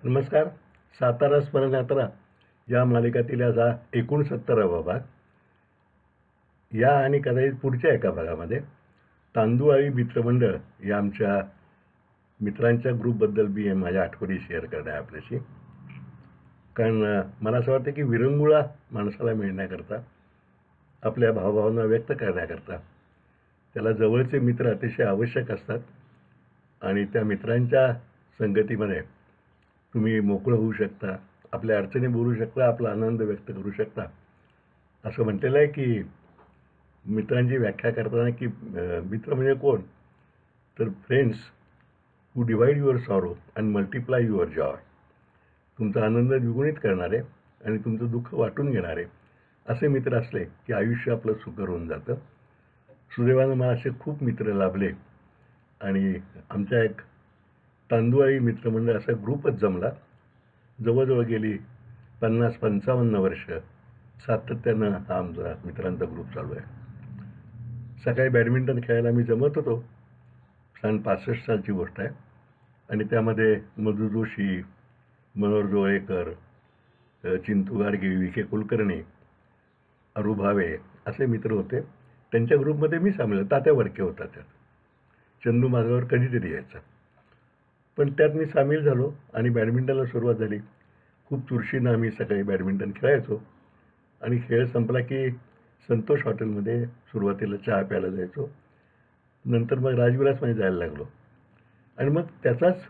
नमस्कार. सातारा स्मरण यात्रा या मालिकातील आज हा 69वा भाग. या आणि कदाचित पुढच्या एका भागामध्ये तांदूळाळी मित्रमंडळ या आमच्या मित्रांच्या ग्रुपबद्दल मी माझ्या आठवणी शेअर करणार आहे आपल्याशी. कारण मला असं वाटतं की विरंगुळा माणसाला मिळण्याकरता, आपल्या भावभावना व्यक्त करण्याकरता त्याला जवळचे मित्र अतिशय आवश्यक असतात. आणि त्या मित्रांच्या संगतीमध्ये तुम्ही मोकळं होऊ शकता, आपल्या अडचणी बोलू शकता, आपला आनंद व्यक्त करू शकता. असं म्हटलेलं आहे की मित्रांची व्याख्या करताना की मित्र म्हणजे कोण, तर friends who divide your sorrow and multiply your Joy. तुमचा आनंद द्विगुणित करणारे आणि तुमचं दुःख वाटून घेणारे असे मित्र असले की आयुष्य आपलं सुकर होऊन जातं. सुदैवानं मला असे खूप मित्र लाभले आणि आमच्या एक तांदूळाळी मित्रमंडळ असा ग्रुपच जमला. जवळजवळ गेली 50-55 वर्ष सातत्यानं हा आमचा मित्रांचा ग्रुप चालू आहे. सकाळी बॅडमिंटन खेळायला मी जमत होतो. सन 65 सालची गोष्ट आहे. आणि त्यामध्ये मधु जोशी, मनोहर जोळेकर, चिंतू गाडगे, विखे कुलकर्णी, अरू भावे असे मित्र होते. त्यांच्या ग्रुपमध्ये मी सामील. तात्या वडके होता त्यात. चंदू माझ्यावर कधीतरी यायचा. पण त्यात मी सामील झालो आणि बॅडमिंटनला सुरुवात झाली. खूप चुरशीनं आम्ही सकाळी बॅडमिंटन खेळायचो आणि खेळ संपला की संतोष हॉटेलमध्ये सुरुवातीला चहा प्यायला जायचो. नंतर मग राजविलासमध्ये जायला लागलो आणि मग त्याचाच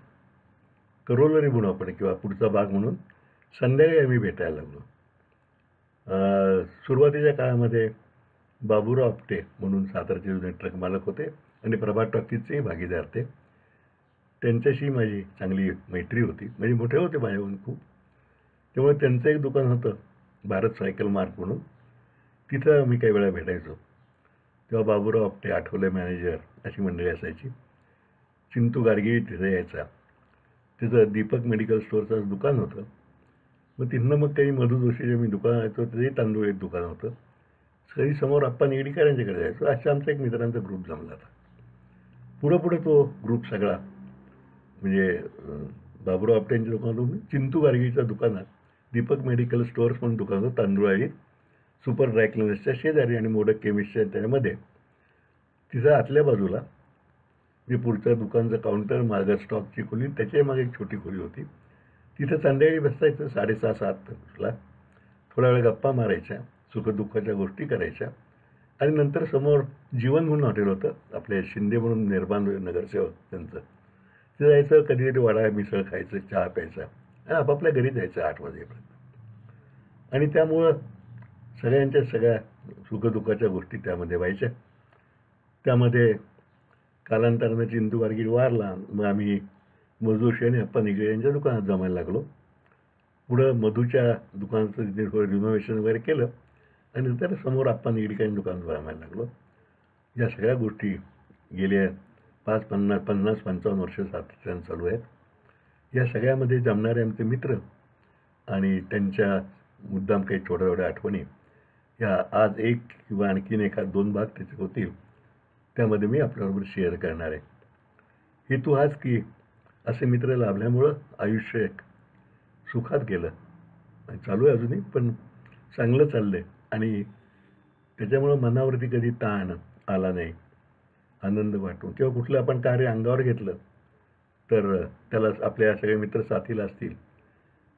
करोलरी म्हणू आपण किंवा पुढचा भाग म्हणून संध्याकाळी आम्ही भेटायला लागलो. सुरुवातीच्या काळामध्ये बाबूराव आपटे म्हणून सातारचे जुने ट्रक मालक होते आणि प्रभात टॉकीजचेही भागीदार ते. त्यांच्याशी माझी चांगली मैत्री होती. म्हणजे मोठे होते माझ्याहून खूप. त्यामुळे त्यांचं एक दुकान होतं भारत सायकल मार्क म्हणून. तिथं मी काही वेळा भेटायचो. तेव्हा बाबूराव आपटे, आठवले मॅनेजर अशी मंडळी असायची. चिंतू गाडगे तिथे यायचा. तिथं दीपक मेडिकल स्टोअरचं दुकान होतं. मग तिथनं मग काही मधु जोशीचे मी दुकान यायचो. तिथेही तांदूळ एक दुकान होतं. सगळी समोर आप्पा निगडीकरांच्याकडे जायचो. असा आमचा एक मित्रांचा ग्रुप जमला होता. पुढं तो ग्रुप सगळा म्हणजे बाबूराव आपट्यांच्या दुकानातून चिंतू गाडगेच्या दुकानात दीपक मेडिकल स्टोअर्स म्हणून दुकान होतं तांदूळाळी सुपर ड्रायक्लिनर्सच्या शेजारी आणि मोडक केमिस्टच्या त्याच्यामध्ये. तिथं आतल्या बाजूला जे पुढच्या दुकानचं काउंटर, मागं स्टॉकची खोली, त्याच्याही मागे एक छोटी खोली होती. तिथं संध्याकाळी बसायचं 6:30-7ला. थोडा वेळ गप्पा मारायच्या, सुखदुःखाच्या गोष्टी करायच्या आणि नंतर समोर जीवन म्हणून हॉटेल होतं. आपले शिंदे म्हणून निर्माण नगरसेवक त्यांचं. तिथं जायचं, कधीतरी वडा मिसळ खायचं, चहा प्यायचा आणि आपापल्या घरी जायचं 8 वाजेपर्यंत. आणि त्यामुळं सगळ्यांच्या सगळ्या सुखदुःखाच्या गोष्टी त्यामध्ये व्हायच्या. त्यामध्ये कालांतरानं चिंतू गाडगे वारला. मग आम्ही मधुशी आणि अप्पा निगळे यांच्या दुकानात जमायला लागलो. पुढं मधूच्या दुकानाचं तिथे थोडं रिनोव्हेशन वगैरे केलं आणि नंतर समोर अप्पा निगडीकरांच्या दुकानात जमायला लागलो. या सगळ्या गोष्टी गेल्या 50-55 वर्ष सातत्यानं चालू आहेत. या सगळ्यामध्ये जमणारे आमचे मित्र आणि त्यांच्या मुद्दाम काही छोट्या छोट्या आठवणी या आज एक किंवा आणखीन एखाद 2 भाग त्याचे होतील. त्यामध्ये मी आपल्याबरोबर शेअर करणार आहे. हेतू हाच की असे मित्र लाभल्यामुळं आयुष्य एक सुखात गेलं आणि चालू आहे अजूनही, पण चांगलं चाललं आहे. आणि त्याच्यामुळं मनावरती कधी ताण आला नाही. आनंद वाटून किंवा कुठलं आपण कार्य अंगावर घेतलं तर त्याला आपल्या सगळे मित्र साथीला असतील.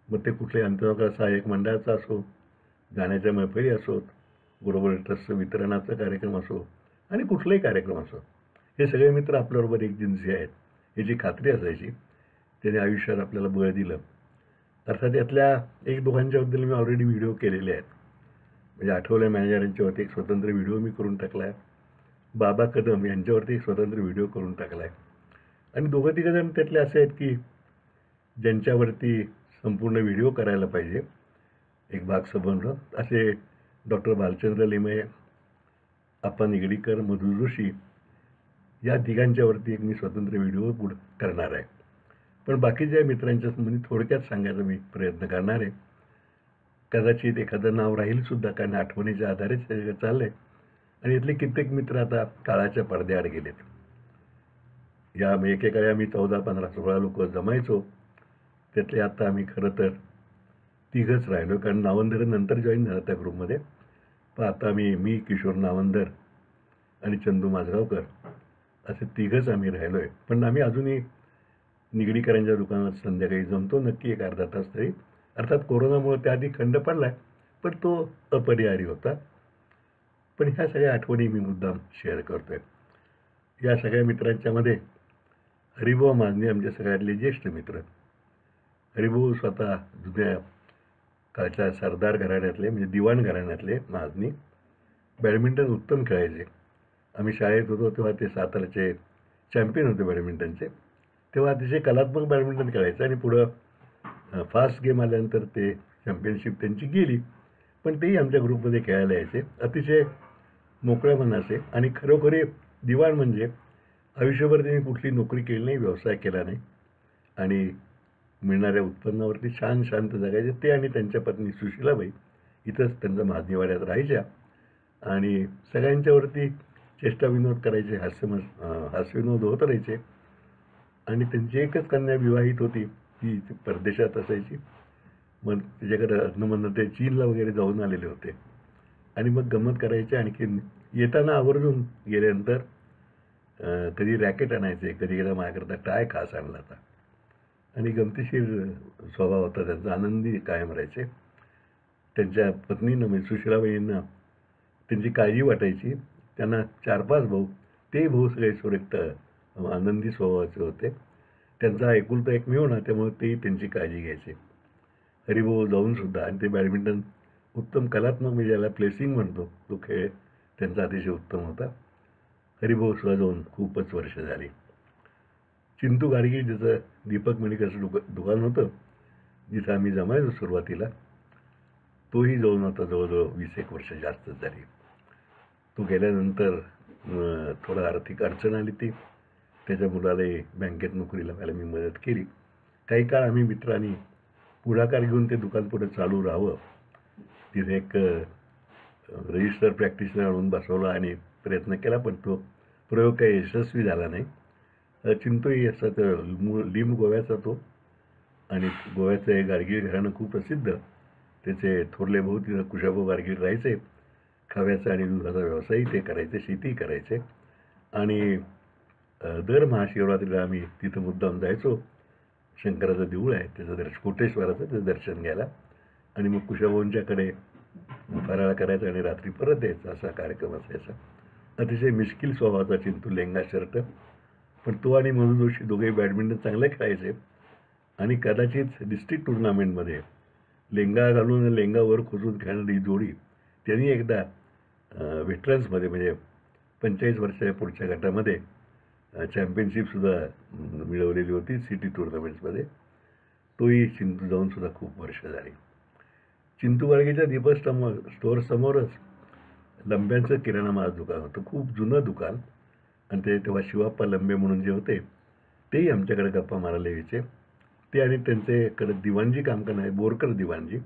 मग ते कुठले अंतर्गत सहाय्यक मंडळाचं असो, गाण्याच्या मैफली असोत, बरोबर ट्रस्टचं वितरणाचा कार्यक्रम असो आणि कुठलाही कार्यक्रम असो, हे सगळे मित्र आपल्याबरोबर एकजिन्सी आहेत याची खात्री असायची. त्याने आयुष्यात आपल्याला बळ दिलं. अर्थात यातल्या एक दोघांच्याबद्दल मी ऑलरेडी व्हिडिओ केलेले आहेत. म्हणजे आठवले मॅनेजरांच्यावरती एक स्वतंत्र व्हिडिओ मी करून टाकला आहे. बाबा कदम यांच्यावरती एक स्वतंत्र व्हिडिओ करून टाकला आहे. आणि दोघं तिघंजण त्यातले असे आहेत की ज्यांच्यावरती संपूर्ण व्हिडिओ करायला पाहिजे, एक भाग संबंध असे डॉक्टर भालचंद्र लिमये, अप्पा निगडीकर, मधु जोशी या तिघांच्यावरती एक मी स्वतंत्र व्हिडिओ करणार आहे. पण बाकीच्या मित्रांच्या संबंधी थोडक्यात सांगायचा मी प्रयत्न करणार आहे. कदाचित एखादं नाव राहीलसुद्धा, कारण आठवणीच्या आधारेच हे चाललं आहे. आणि इथले कित्येक मित्र आता काळाच्या पडद्याआड गेलेत. या एकेकाळी आम्ही 14, 15, 16 लोक जमायचो त्यातले आता आम्ही खरं तर तिघंच राहिलो, कारण नावंदर नंतर जॉईन झाला त्या ग्रुपमध्ये. पण आता मी किशोर नावंदर आणि चंदू माझगावकर असे तिघंच आम्ही राहिलो आहे. पण आम्ही अजूनही निगडीकरांच्या दुकानात संध्याकाळी जमतो नक्की एक अर्धा तास तरी. अर्थात कोरोनामुळे त्याआधी खंड पडला आहे, पण तो अपरिहार्य होता. पण ह्या सगळ्या आठवणी मी मुद्दाम शेअर करतो आहे. या सगळ्या मित्रांच्यामध्ये हरिभाऊ माजने आमच्या सगळ्यातले ज्येष्ठ मित्र. हरिभाऊ स्वतः जुन्या काळच्या सरदार घराण्यातले म्हणजे दिवाण घराण्यातले माजनी. बॅडमिंटन उत्तम खेळायचे. आम्ही शाळेत होतो तेव्हा ते सातारचे चॅम्पियन होते बॅडमिंटनचे. तेव्हा अतिशय कलात्मक बॅडमिंटन खेळायचं आणि पुढं फास्ट गेम आल्यानंतर ते चॅम्पियनशिप त्यांची गेली. पण तेही आमच्या ग्रुपमध्ये खेळायला यायचे. अतिशय मोकळ्या मनाचे आणि खरोखरी दिवाण म्हणजे आयुष्यभर त्यांनी कुठली नोकरी केली नाही, व्यवसाय केला नाही आणि मिळणाऱ्या उत्पन्नावरती शांत जगायचे. ते आणि त्यांच्या पत्नी सुशीलाबाई इथंच त्यांच्या महादेवाड्यात राहायच्या आणि सगळ्यांच्यावरती चेष्टा विनोद करायचे, हास्यविनोद होत राहायचे. आणि त्यांची एकच कन्या विवाहित होती, ती परदेशात असायची. मग तिच्याकडे लग्न ते चीनला वगैरे जाऊन आलेले होते आणि मग गंमत करायची. आणखीन येताना आवर्जून गेल्यानंतर कधी रॅकेट आणायचे, कधी गेला माझ्याकरता टाय खास आणला होता आणि गमतीशीर स्वभाव होता त्यांचा. आनंदी कायम राहायचे. त्यांच्या पत्नीनं म्हणजे सुशीलाबाईंना त्यांची काळजी वाटायची. त्यांना 4-5 भाऊ, तेही भाऊ सगळे सुरेख आनंदी स्वभावाचे होते. त्यांचा एकुलता एक मिळवणा, त्यामुळे तेही त्यांची काळजी घ्यायचे. हरिभाऊ जाऊनसुद्धा आणि ते बॅडमिंटन उत्तम कलात्मक म्हणजे ज्याला प्लेसिंग म्हणतो तो खेळ त्यांचा अतिशय उत्तम होता. हरिभाऊ सुद्धा जाऊन खूपच वर्ष झाली. चिंतू गाडगीळ ज्याचं दीपक मेडिकलचं दुकान होतं जिथं आम्ही जमायचो सुरुवातीला, तोही जाऊन आता जवळजवळ 20 वर्ष जास्त झाली. तो गेल्यानंतर थोडं आर्थिक अडचण आली. ती त्याच्या मुलालाही बँकेत नोकरी लावायला मी मदत केली. काही काळ आम्ही मित्रांनी पुढाकार घेऊन ते दुकान पुढे चालू राहावं. तिथे एक रजिस्टर प्रॅक्टिशनर आणून बसवला आणि प्रयत्न केला, पण तो प्रयोग काही यशस्वी झाला नाही. चिंतूही असा लिंब गोव्याचा तो आणि गोव्याचं हे गाडगीळ घराणं खूप प्रसिद्ध. त्याचे थोरले भाऊ तिथं कुशाभाऊ गाडगीळ राहायचे. खव्याचा आणि दुधाचा व्यवसायही ते करायचे, शेतीही करायचे आणि दर महाशिवरात्रीला आम्ही तिथं मुद्दाम जायचो. शंकराचं देऊळ आहे त्याचं कोटेश्वराचं, त्याचं दर्शन घ्यायला आणि मग कुशाभाऊंच्याकडे फराळ करायचा आणि रात्री परत यायचा, असा कार्यक्रम असायचा. अतिशय मिश्किल स्वभावाचा चिंतू, लेंगा शर्ट. पण तो आणि मनू जोशी दोघेही बॅडमिंटन चांगले खेळायचे आणि कदाचित डिस्ट्रिक्ट टुर्नामेंटमध्ये लेंगा घालून लेंगावर खोचून खेळणारी जोडी त्यांनी एकदा व्हेटरन्समध्ये म्हणजे 45 वर्षाच्या पुढच्या गटामध्ये चॅम्पियनशिपसुद्धा मिळवलेली होती सिटी टुर्नामेंट्समध्ये. तोही चिंतू जाऊनसुद्धा खूप वर्ष झाली. चिंतू गाडगीळच्या दीपक स्टोअरसमोरच लंब्यांचं किराणा माल दुकान होतं, खूप जुनं दुकान. आणि ते तेव्हा शिवाप्पा लंबे म्हणून जे होते तेही आमच्याकडे गप्पा मारायला यायचे. ते आणि त्यांच्याकडे दिवाणजी काम करणारे बोरकर दिवाणजी,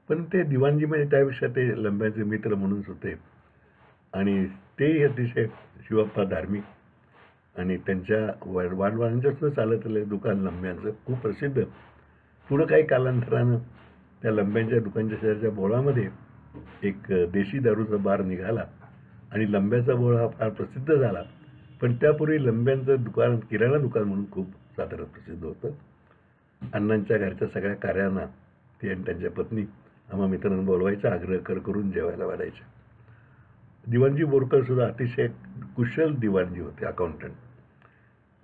पण ते दिवाणजी म्हणजे त्यापेक्षा ते लंब्यांचे मित्र म्हणूनच होते. आणि तेही अतिशय शिवाप्पा धार्मिक आणि त्यांच्या वाडवडिलांच्यासुद्धा चालत आलेलं दुकान लंब्यांचं खूप प्रसिद्ध. पुढं काही कालांतरानं त्या लंब्यांच्या दुकानच्या शेजारच्या बोळामध्ये एक देशी दारूचा बार निघाला आणि लंब्याचा बोळ हा फार प्रसिद्ध झाला. पण त्यापूर्वी लंब्यांचं दुकान किराणा दुकान म्हणून खूप साताऱ्यात प्रसिद्ध होतं. अण्णांच्या घरच्या सगळ्या कार्यांना ते आणि त्यांच्या पत्नी आम्हा मित्रांना बोलवायचा, आग्रह करून जेवायला वाढायचे. दिवाणजी बोरकरसुद्धा अतिशय कुशल दिवाणजी होते, अकाउंटंट.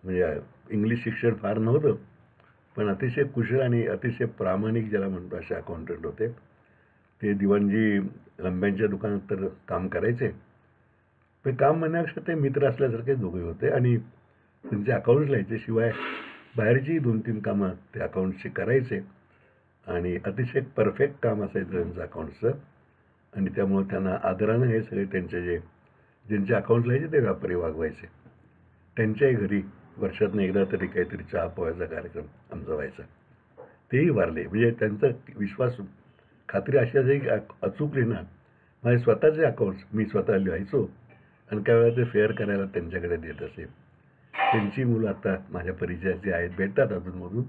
म्हणजे इंग्लिश शिक्षण फार नव्हतं, पण अतिशय कुशल आणि अतिशय प्रामाणिक ज्याला म्हणतो असे अकाउंटंट होते. ते दिवाणजी लंब्यांच्या दुकानात तर काम करायचे, पण काम म्हणण्यापेक्षा ते मित्र असल्यासारखे दोघे होते आणि त्यांचे अकाउंट्स लिहायचे. शिवाय बाहेरची 2-3 कामं ते अकाउंट्सची करायचे आणि अतिशय परफेक्ट काम असायचं त्यांचं अकाउंट्सचं. आणि त्यामुळे त्यांना आदरानं हे सगळे ज्यांचे अकाउंट्स लिहायचे ते व्यापारी वागवायचे. त्यांच्याही घरी वर्षातून एकदा तरी काहीतरी चहा पोहायचा कार्यक्रम आमचा व्हायचा. तेही वारले. म्हणजे त्यांचा विश्वास, खात्री अशी असायची की अचूक लिहिणार. माझे स्वतःचे अकाउंट्स मी स्वतः लिहायचो आणि काही वेळा ते फेअर करायला त्यांच्याकडे देत असे. त्यांची मुलं आता माझ्या परिचयाची आहेत, भेटतात अधूनमधून.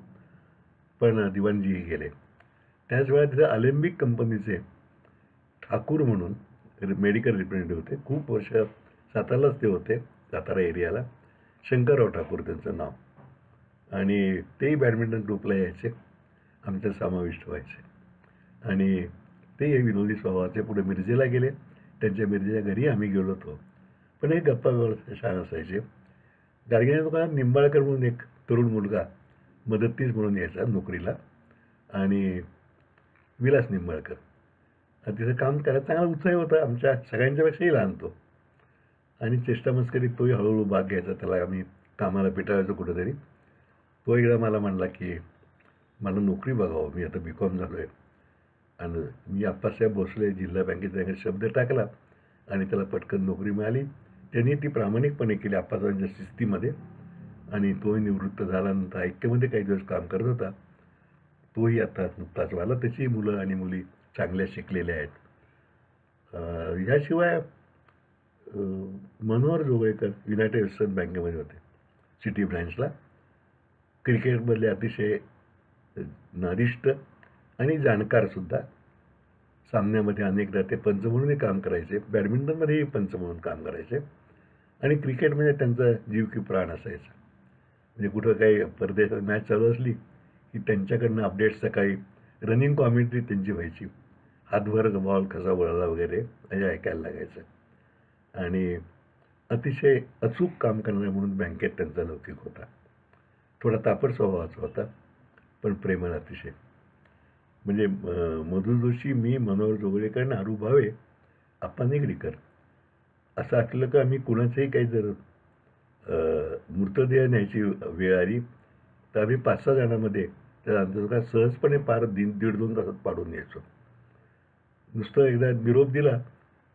पण दिवाणजी गेले. त्याच वेळा तिथे अलेम्बिक कंपनीचे ठाकूर म्हणून मेडिकल रिप्रेझेंटेटिव्ह होते. खूप वर्ष सातारालाच ते होते, सातारा एरियाला. शंकरराव ठाकूर त्यांचं नाव. आणि तेही बॅडमिंटन ग्रुपला यायचे, आमच्या समाविष्ट व्हायचे. आणि ते विनोदी स्वभावाचे. पुढे मिरजेला गेले. त्यांच्या मिरजेच्या घरी आम्ही गेलो होतो. पण एक गप्पा छान असायचे. गाडगिऱ्यांच्या दुकानात निंबाळकर म्हणून एक तरुण मुलगा मदतनीस म्हणून यायचा नोकरीला, आणि विलास निंबाळकर. आणि तिथं काम करायला चांगला उत्साही होता, आमच्या सगळ्यांच्यापेक्षाही लहान तो. आणि चेष्टा मस्करीत तोही हळूहळू भाग घ्यायचा. त्याला आम्ही कामाला पेटाळायचो कुठेतरी. तो एकदा मला म्हणला की मला नोकरी बघावं, मी आता BCom झालो आहे. आणि मी आप्पासाहेब भोसले जिल्हा बँकेचा शब्द टाकला आणि त्याला पटकन नोकरी मिळाली. त्यांनी ती प्रामाणिकपणे केली आप्पासाहेबांच्या शिस्तीमध्ये. आणि तोही निवृत्त झाल्यानंतर ऐक्यमध्ये काही दिवस काम करत होता. तोही आता नुकताच व्हायला. त्याची मुलं आणि मुली चांगल्या शिकलेल्या आहेत. ह्याशिवाय मनोहर जोगळेकर युनायटेड वेस्टर्न बँकेमध्ये होते, सिटी ब्रँचला. क्रिकेटमधले अतिशय नारिष्ट आणि जाणकारसुद्धा. सामन्यामध्ये अनेकदा ते पंच म्हणूनही काम करायचे, बॅडमिंटनमध्येही पंच म्हणून काम करायचे. आणि क्रिकेट म्हणजे त्यांचा जीव की प्राण असायचा. म्हणजे कुठं काही परदेशात मॅच चालू असली की त्यांच्याकडनं अपडेट सकाळी रनिंग कॉमेंट्री त्यांची व्हायची. हातभर बॉल कसा वळला वगैरे हे ऐकायला लागायचं. आणि अतिशय अचूक काम करणारे म्हणून बँकेत त्यांचा लौकिक होता. थोडा तापट स्वभावाचा होता, पण प्रेमळ अतिशय. म्हणजे मधु जोशी, मी, मनोहर जोगळेकर, नारू भावे, आप्पा निगडीकर असं असलं का आम्ही कुणाचंही काही जर मृतदेह न्यायची वेळ आली तर आम्ही 5-6 जणांमध्ये त्या सहजपणे पार 1.5-2 तासात पाडून यायचो. नुसतं एकदा निरोप दिला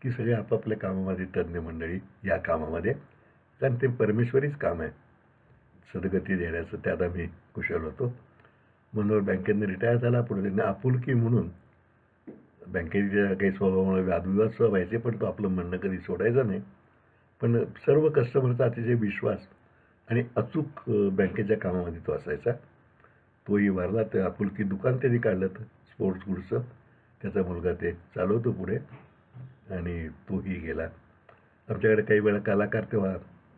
की सगळे आपापल्या कामामध्ये तज्ज्ञ मंडळी या कामामध्ये. कारण ते परमेश्वरीच काम आहे सदगती देण्याचं, त्यात आम्ही कुशल होतो. मनोहर बँकेतनं रिटायर झाला. पुढे त्यांनी आपुलकी म्हणून बँकेच्या काही स्वभावामुळे वादविवाद व्हायचे, पण तो आपलं म्हणणं कधी सोडायचा नाही. पण सर्व कस्टमरचा अतिशय विश्वास आणि अचूक बँकेच्या कामामध्ये तो असायचा. तोही वारला. ते आपुलकी दुकान त्यांनी काढलं तर स्पोर्ट्स गुड्सचं. त्याचा मुलगा ते चालवतो पुढे, आणि तोही गेला. आमच्याकडे काही वेळा कलाकार तेव्हा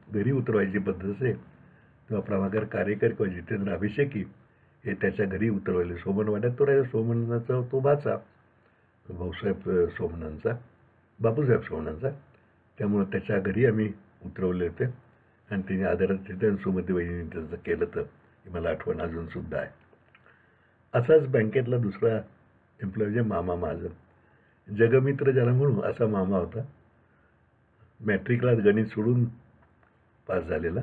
घरी उतरवायची पद्धत असे, तेव्हा प्रभाकर कारेकर किंवा जितेंद्र अभिषेकी हे त्याच्या घरी उतरवले. सोमनवाड्यात तो राहिला. सोमनाचा तो भाचा भाऊसाहेब सोमनांचा, बापूसाहेब सोमनांचा. त्यामुळं त्याच्या घरी आम्ही उतरवले होते. आणि तिने आदरात तिथे सुमती वहिनी त्यांचं केलं तर मला आठवण अजूनसुद्धा आहे. असाच बँकेतला दुसरा एम्प्लॉई म्हणजे मामा महाजन. जगमित्र ज्याला म्हणू असा मामा होता. मॅट्रिकला गणित सोडून पास झालेला,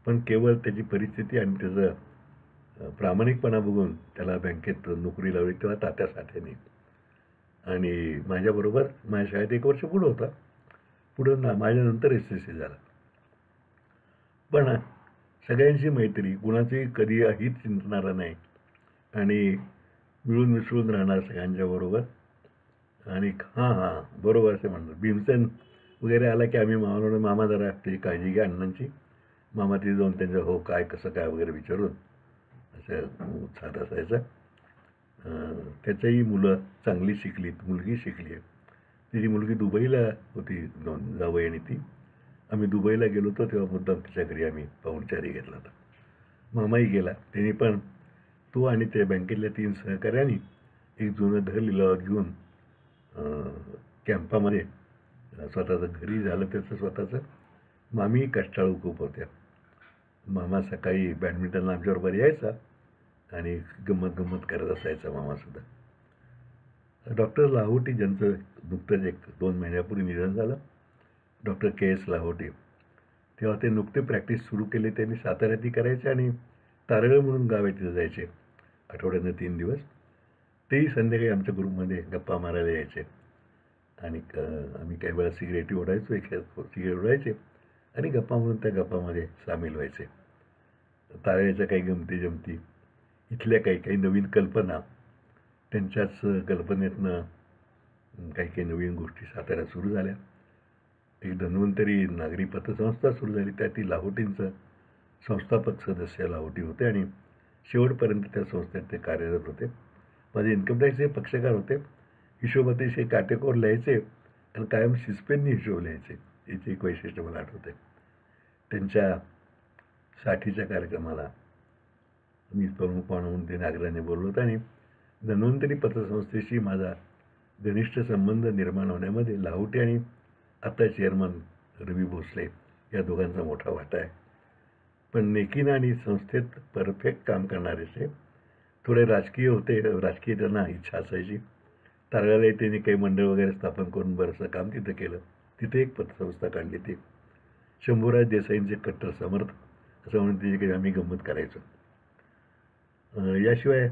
पण केवळ त्याची परिस्थिती आणि त्याचं प्रामाणिकपणा बघून त्याला बँकेत नोकरी लावली तेव्हा तात्या साठेने. आणि माझ्याबरोबर माझ्या शाळेत 1 वर्ष पुढं होता. पुढं माझ्यानंतर SSC झाला. पण सगळ्यांची मैत्री, कुणाचंही कधी अहित चिंतणारा नाही, आणि मिळून मिसळून राहणार सगळ्यांच्या बरोबर. आणि बरोबर असे म्हणतात. भीमसेन वगैरे आला की आम्ही मामा जरा त्याची काळजी घ्या अण्णांची. मामा तिथे जाऊन त्यांचं हो काय कसं काय वगैरे विचारून असं उत्साहात असायचं. त्याच्याही मुलं चांगली शिकलीत. मुलगी शिकली आहे. तिची मुलगी दुबईला होती, जावई, आणि ती आम्ही दुबईला गेलो होतो तेव्हा मुद्दाम तिच्या घरी आम्ही पाहुणचारी घेतला होता. मामाही गेला. त्यांनी पण तो आणि त्या बँकेतल्या 3 सहकाऱ्यांनी एक जुनं घर लिलावात घेऊन कॅम्पामध्ये स्वतःचं घरी झालं त्याचं स्वतःचं. मामी कष्टाळू खूप होत्या. मामा सकाळी बॅडमिंटनला आमच्याबरोबर यायचा आणि गंमत करत असायचा मामासुद्धा. डॉक्टर लाहोटी, ज्यांचं नुकतंच 1-2 महिन्यापूर्वी निधन झालं, डॉक्टर KS लाहोटी, तेव्हा ते नुकते प्रॅक्टिस सुरू केले. त्यांनी साताऱ्यातही करायचे आणि तारळ म्हणून गाव आहे तिथं जायचे आठवड्यानं 3 दिवस. तेही संध्याकाळी आमच्या ग्रुपमध्ये गप्पा मारायला यायचे. आणि आम्ही काही वेळा सिगरेटी ओढायचो, सिगरेट ओढायचे आणि गप्पा म्हणून त्या गप्पामध्ये सामील व्हायचे. तारळ्याच्या काही गमती जमती, इथल्या काही नवीन कल्पना, त्यांच्याच कल्पनेतनं काही नवीन गोष्टी साताऱ्यात सुरू झाल्या. एक धन्वंतरी नागरी पतसंस्था सुरू झाली. त्यात ती लाहोटींचं संस्थापक सदस्य लाहोटी होते आणि शेवटपर्यंत त्या संस्थेत ते कार्यरत होते. माझे इन्कम टॅक्सचे पक्षकार होते. हिशोब अतिशय काटेकोर लिहायचे आणि कायम शिस्पेंनी हिशोब लिहायचे. याचे एक वैशिष्ट्य मला आठवते. त्यांच्या 60च्या कार्यक्रमाला मी प्रमुख पाहुणा म्हणून त्यांनी आग्रहाने बोललो होतं आणि धन्वंतरी पतसंस्थेशी माझा घनिष्ठ संबंध निर्माण होण्यामध्ये लाहोटी आणि आता चेअरमन रवी भोसले या दोघांचा मोठा वाटा आहे. पण नेकीनं आणि संस्थेत परफेक्ट काम करणारेचे थोडे राजकीय होते. राजकीय त्यांना इच्छा असायची. तारगाला त्यांनी काही मंडळ वगैरे स्थापन करून बरंचसं काम तिथं केलं. तिथे एक पतसंस्था काढली. ती शंभूराज देसाईंचे कट्टर समर्थ असं म्हणून तिची काही आम्ही गंमत करायचो. याशिवाय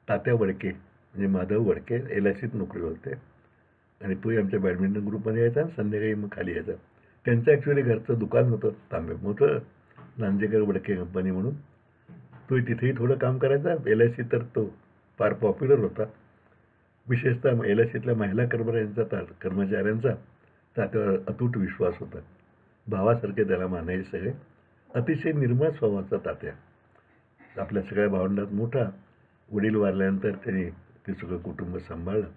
तात्या वडके म्हणजे माधव वडके LICत नोकरीवर होते आणि तोही आमच्या बॅडमिंटन ग्रुपमध्ये यायचा आणि संध्याकाळी मग खाली यायचा. त्यांचं ॲक्च्युली घरचं दुकान होतं तांबे मोठं, लांजेकर वडके कंपनी म्हणून. तोही तिथेही थोडं काम करायचा. LIC तर तो फार पॉप्युलर होता. विशेषतः LICतल्या महिला कर्मचाऱ्यांचा तात्यावर अतूट विश्वास होता. भावासारखे त्याला मानायचे सगळे. अतिशय निर्मळ स्वभावाचा तात्या. आपल्या सगळ्या भावंडात मोठा. वडील वारल्यानंतर त्यांनी ते सगळं कुटुंब सांभाळलं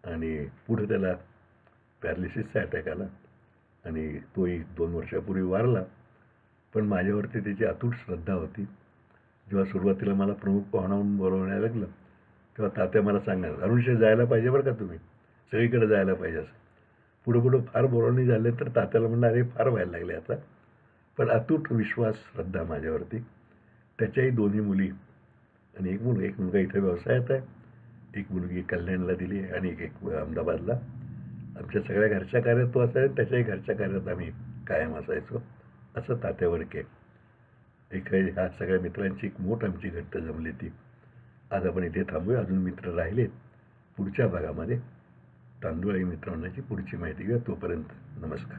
आणि पुढे त्याला पॅरालिसिसचा अटॅक आला आणि तोही 2 वर्षापूर्वी वारला. पण माझ्यावरती त्याची अतूट श्रद्धा होती. जेव्हा सुरुवातीला मला प्रमुख पाहुणा म्हणून बोलवण्यात लागलं तेव्हा तात्या मला सांगणार, "अरुणशे जायला पाहिजे बरं का तुम्ही, सगळीकडे जायला पाहिजे." असं पुढं फार बोलवणी झाले तर तात्याला म्हणलं, "अरे फार व्हायला लागले आता." पण अतूट विश्वास श्रद्धा माझ्यावरती. त्याच्याही 2 मुली आणि एक मुलगा इथे व्यवसायात आहे. एक मुलगी कल्याणला दिली आहे आणि एक अहमदाबादला. आमच्या सगळ्या घरच्या कार्यात तो असायचा. त्याच्याही घरच्या कार्यात आम्ही कायम असायचो. असं तात्या वडके. ह्या सगळ्या मित्रांची एक मोठ आमची घट्ट जमली ती. आज आपण इथे थांबूया. अजून मित्र राहिलेत. पुढच्या भागामध्ये तांदूळ आणि मित्रांची पुढची माहिती घेऊया. तोपर्यंत नमस्कार.